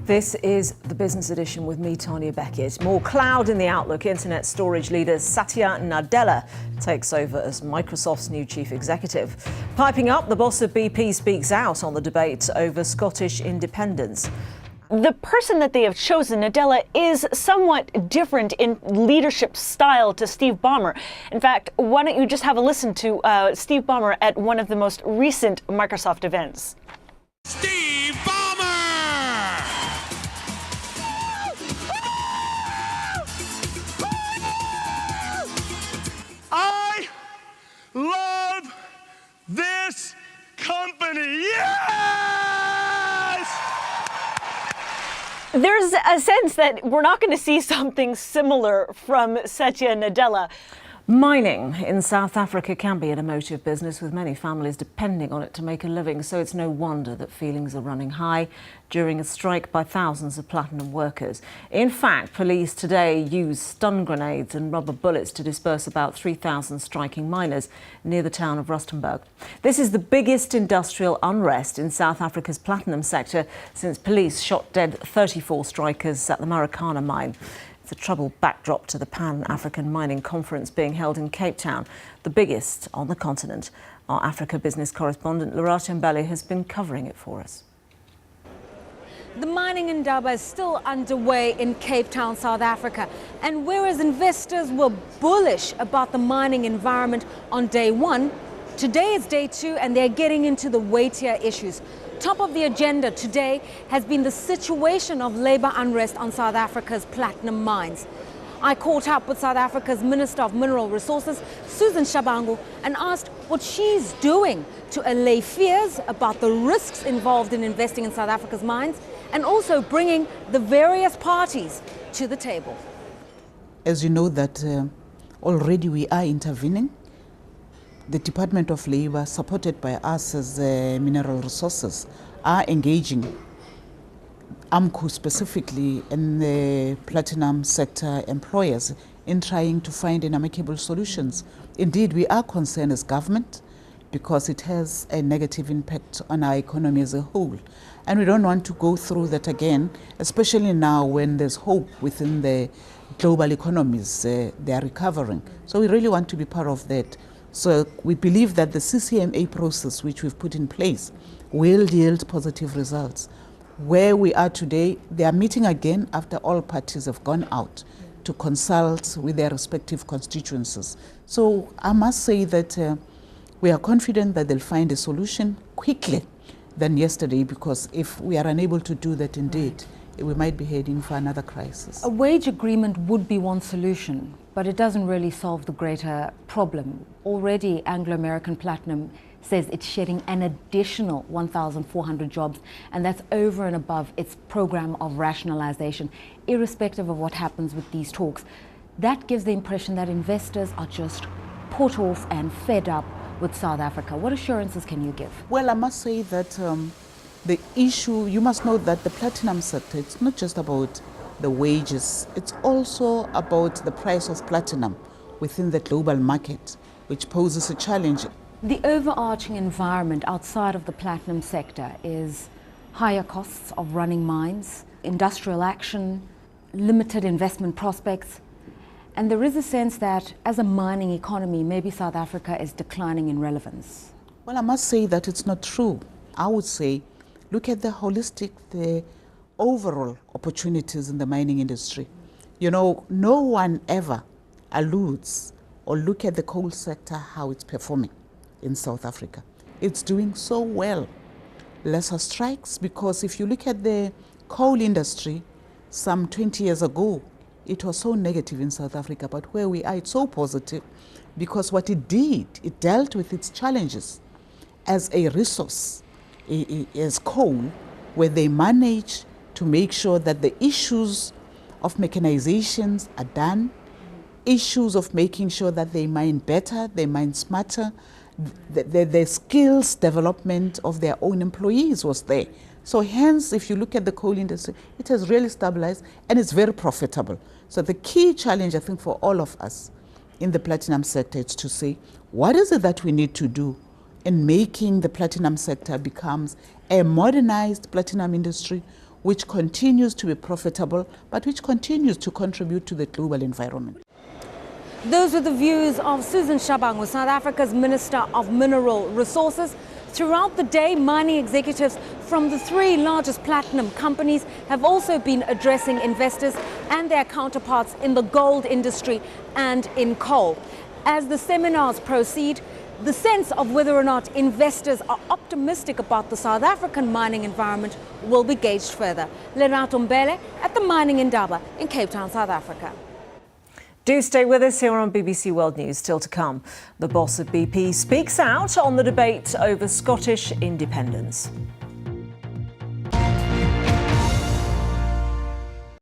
This is the Business Edition with me, Tanya Beckett. More cloud in the outlook. Internet storage leader Satya Nadella takes over as Microsoft's new chief executive. Piping up, the boss of BP speaks out on the debate over Scottish independence. The person that they have chosen, Nadella, is somewhat different in leadership style to Steve Ballmer. In fact, why don't you just have a listen to Steve Ballmer at one of the most recent Microsoft events. Steve Ballmer! I love this company. Yes! There's a sense that we're not going to see something similar from Satya Nadella. Mining in South Africa can be an emotive business, with many families depending on it to make a living, so it's no wonder that feelings are running high during a strike by thousands of platinum workers. In fact, police today used stun grenades and rubber bullets to disperse about 3,000 striking miners near the town of Rustenburg. This is the biggest industrial unrest in South Africa's platinum sector since police shot dead 34 strikers at the Marikana mine. It's a troubled backdrop to the Pan-African Mining Conference being held in Cape Town, the biggest on the continent. Our Africa business correspondent Lerato Mbele has been covering it for us. The mining indaba is still underway in Cape Town, South Africa. And whereas investors were bullish about the mining environment on day one, today is day two and they're getting into the weightier issues. Top of the agenda today has been the situation of labour unrest on South Africa's platinum mines. I caught up with South Africa's Minister of Mineral Resources, Susan Shabangu, and asked what she's doing to allay fears about the risks involved in investing in South Africa's mines and also bringing the various parties to the table. As you know that already we are intervening. The Department of Labour, supported by us as Mineral Resources, are engaging AMCU specifically and the platinum sector employers in trying to find an amicable solutions. Indeed, we are concerned as government because it has a negative impact on our economy as a whole. And we don't want to go through that again, especially now when there's hope within the global economies, they are recovering. So we really want to be part of that. So we believe that the CCMA process which we've put in place will yield positive results. Where we are today, they are meeting again after all parties have gone out to consult with their respective constituencies. So I must say that we are confident that they'll find a solution quickly than yesterday, because if we are unable to do that indeed, we might be heading for another crisis. A wage agreement would be one solution, but it doesn't really solve the greater problem. Already, Anglo American Platinum says it's shedding an additional 1,400 jobs, and that's over and above its program of rationalization, irrespective of what happens with these talks. That gives the impression that investors are just put off and fed up with South Africa. What assurances can you give? Well, I must say that the issue, you must know that the platinum sector, it's not just about the wages, it's also about the price of platinum within the global market, which poses a challenge. The overarching environment outside of the platinum sector is higher costs of running mines, industrial action, limited investment prospects, and there is a sense that as a mining economy, maybe South Africa is declining in relevance. Well, I must say that it's not true. I would say, look at the holistic, the overall opportunities in the mining industry. You know, no one ever alludes or look at the coal sector, how it's performing in South Africa. It's doing so well. Lesser strikes, because if you look at the coal industry some 20 years ago, it was so negative in South Africa, but where we are, it's so positive, because what it did, it dealt with its challenges as a resource, as coal, where they managed to make sure that the issues of mechanizations are done, issues of making sure that they mine better, they mine smarter, the skills development of their own employees was there. So hence, if you look at the coal industry, it has really stabilized and it's very profitable. So the key challenge, I think, for all of us in the platinum sector is to say, what is it that we need to do in making the platinum sector becomes a modernized platinum industry which continues to be profitable, but which continues to contribute to the global environment. Those were the views of Susan Shabangu, South Africa's Minister of Mineral Resources. Throughout the day, mining executives from the 3 largest platinum companies have also been addressing investors and their counterparts in the gold industry and in coal. As the seminars proceed, the sense of whether or not investors are optimistic about the South African mining environment will be gauged further. Lerato Mbele at the Mining Indaba in Cape Town, South Africa. Do stay with us here on BBC World News. Still to come, the boss of BP speaks out on the debate over Scottish independence.